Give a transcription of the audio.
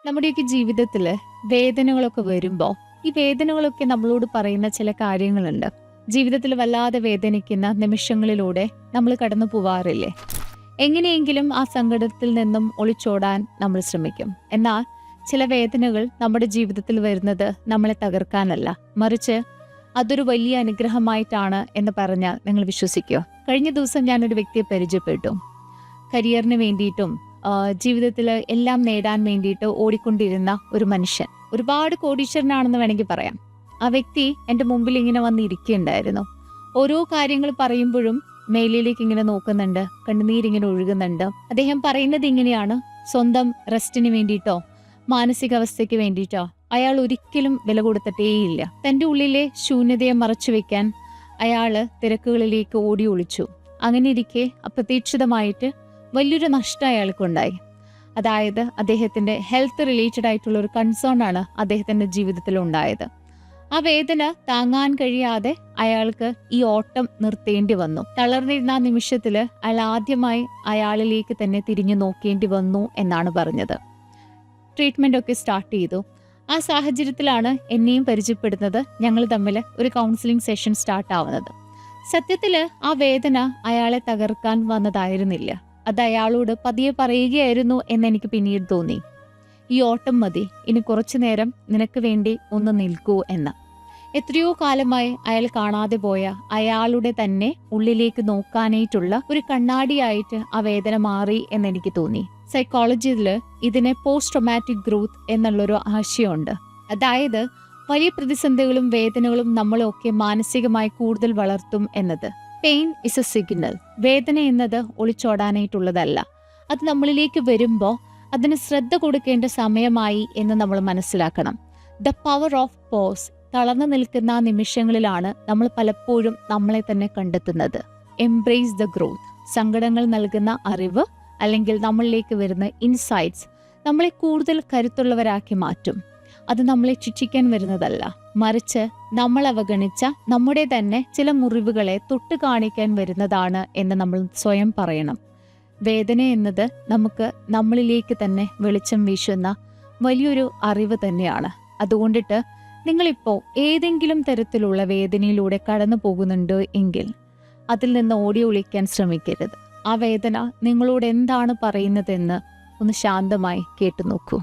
നമ്മുടെയൊക്കെ ജീവിതത്തിൽ വേദനകളൊക്കെ വരുമ്പോൾ ഈ വേദനകളൊക്കെ നമ്മളോട് പറയുന്ന ചില കാര്യങ്ങളുണ്ട്. ജീവിതത്തിൽ വല്ലാതെ വേദനിക്കുന്ന നിമിഷങ്ങളിലൂടെ നമ്മൾ കടന്നു പോവാറില്ലേ? എങ്ങനെയെങ്കിലും ആ സങ്കടത്തിൽ നിന്നും ഒളിച്ചോടാൻ നമ്മൾ ശ്രമിക്കും. എന്നാൽ ചില വേദനകൾ നമ്മുടെ ജീവിതത്തിൽ വരുന്നത് നമ്മളെ തകർക്കാനല്ല, മറിച്ച് അതൊരു വലിയ അനുഗ്രഹമായിട്ടാണ് എന്ന് പറഞ്ഞാൽ നിങ്ങൾ വിശ്വസിക്കുമോ? കഴിഞ്ഞ ദിവസം ഞാനൊരു വ്യക്തിയെ പരിചയപ്പെട്ടു. കരിയറിന് വേണ്ടിയിട്ടും ജീവിതത്തിൽ എല്ലാം നേടാൻ വേണ്ടിയിട്ട് ഓടിക്കൊണ്ടിരുന്ന ഒരു മനുഷ്യൻ. ഒരുപാട് കോടീശ്വരനാണെന്ന് വേണമെങ്കിൽ പറയാം. ആ വ്യക്തി എൻ്റെ മുമ്പിൽ ഇങ്ങനെ വന്നിരിക്കുകയുണ്ടായിരുന്നു. ഓരോ കാര്യങ്ങൾ പറയുമ്പോഴും മേലിലേക്ക് ഇങ്ങനെ നോക്കുന്നുണ്ട്, കണ്ണുനീരിങ്ങനെ ഒഴുകുന്നുണ്ട്. അദ്ദേഹം പറയുന്നത് ഇങ്ങനെയാണ്: സ്വന്തം റെസ്റ്റിന് വേണ്ടിയിട്ടോ മാനസികാവസ്ഥയ്ക്ക് വേണ്ടിയിട്ടോ അയാൾ ഒരിക്കലും വില കൊടുത്തിട്ടേയില്ല. തൻ്റെ ഉള്ളിലെ ശൂന്യതയെ മറച്ചു വെക്കാൻ അയാൾ തിരക്കുകളിലേക്ക് ഓടി ഒളിച്ചു. അങ്ങനെ ഇരിക്കെ അപ്രതീക്ഷിതമായിട്ട് വലിയൊരു നഷ്ടം അയാൾക്കുണ്ടായി. അതായത് അദ്ദേഹത്തിൻ്റെ ഹെൽത്ത് റിലേറ്റഡ് ആയിട്ടുള്ള ഒരു കൺസേൺ ആണ് അദ്ദേഹത്തിൻ്റെ ജീവിതത്തിൽ ഉണ്ടായത്. ആ വേദന താങ്ങാൻ കഴിയാതെ അയാൾക്ക് ഈ ഓട്ടം നിർത്തേണ്ടി വന്നു. തളർന്നിരുന്ന ആ നിമിഷത്തിൽ അയാൾ ആദ്യമായി അയാളിലേക്ക് തന്നെ തിരിഞ്ഞു നോക്കേണ്ടി വന്നു എന്നാണ് പറഞ്ഞത്. ട്രീറ്റ്മെൻ്റ് ഒക്കെ സ്റ്റാർട്ട് ചെയ്തു. ആ സാഹചര്യത്തിലാണ് എന്നെയും പരിചയപ്പെടുന്നത്. ഞങ്ങൾ തമ്മിൽ ഒരു കൗൺസിലിംഗ് സെഷൻ സ്റ്റാർട്ട് ആവുന്നത്. സത്യത്തിൽ ആ വേദന അയാളെ തകർക്കാൻ വന്നതായിരുന്നില്ല. അത് അയാളോട് പതിയെ പറയുകയായിരുന്നു എന്നെനിക്ക് പിന്നീട് തോന്നി. ഈ ഓട്ടം മതി, ഇനി കുറച്ചു നേരം നിനക്ക് വേണ്ടി ഒന്ന് നിൽക്കൂ എന്ന്. എത്രയോ കാലമായി അയാൾ കാണാതെ പോയ അയാളുടെ തന്നെ ഉള്ളിലേക്ക് നോക്കാനായിട്ടുള്ള ഒരു കണ്ണാടിയായിട്ട് ആ വേദന മാറി എന്നെനിക്ക് തോന്നി. സൈക്കോളജിയിൽ ഇതിനെ പോസ്റ്റ് ട്രോമാറ്റിക് ഗ്രോത്ത് എന്നുള്ളൊരു ആശയമുണ്ട്. അതായത് വലിയ പ്രതിസന്ധികളും വേദനകളും നമ്മളെയൊക്കെ മാനസികമായി കൂടുതൽ വളർത്തും എന്നത്. Pain is A signal. വേദന എന്നത് ഒളിച്ചോടാനായിട്ടുള്ളതല്ല. അത് നമ്മളിലേക്ക് വരുമ്പോൾ അതിന് ശ്രദ്ധ കൊടുക്കേണ്ട സമയമായി എന്ന് നമ്മൾ മനസ്സിലാക്കണം. The power of pause. തളർന്നു നിൽക്കുന്ന ആ നിമിഷങ്ങളിലാണ് നമ്മൾ പലപ്പോഴും നമ്മളെ തന്നെ കണ്ടെത്തുന്നത്. Embrace the growth. സങ്കടങ്ങൾ നൽകുന്ന അറിവ് അല്ലെങ്കിൽ നമ്മളിലേക്ക് വരുന്ന ഇൻസൈറ്റ്സ് നമ്മളെ കൂടുതൽ കരുത്തുള്ളവരാക്കി മാറ്റും. അത് നമ്മളെ ശിക്ഷിക്കാൻ വരുന്നതല്ല, മറിച്ച് നമ്മൾ അവഗണിച്ച നമ്മുടെ തന്നെ ചില മുറിവുകളെ തൊട്ട് കാണിക്കാൻ വരുന്നതാണ് എന്ന് നമ്മൾ സ്വയം പറയണം. വേദന എന്നത് നമുക്ക് നമ്മളിലേക്ക് തന്നെ വെളിച്ചം വീശുന്ന വലിയൊരു അറിവ് തന്നെയാണ്. അതുകൊണ്ടിട്ട് നിങ്ങളിപ്പോൾ ഏതെങ്കിലും തരത്തിലുള്ള വേദനയിലൂടെ കടന്നു പോകുന്നുണ്ട് എങ്കിൽ അതിൽ നിന്ന് ഓടി ഒളിക്കാൻ ശ്രമിക്കരുത്. ആ വേദന നിങ്ങളോട് എന്താണ് പറയുന്നതെന്ന് ഒന്ന് ശാന്തമായി കേട്ടു നോക്കൂ.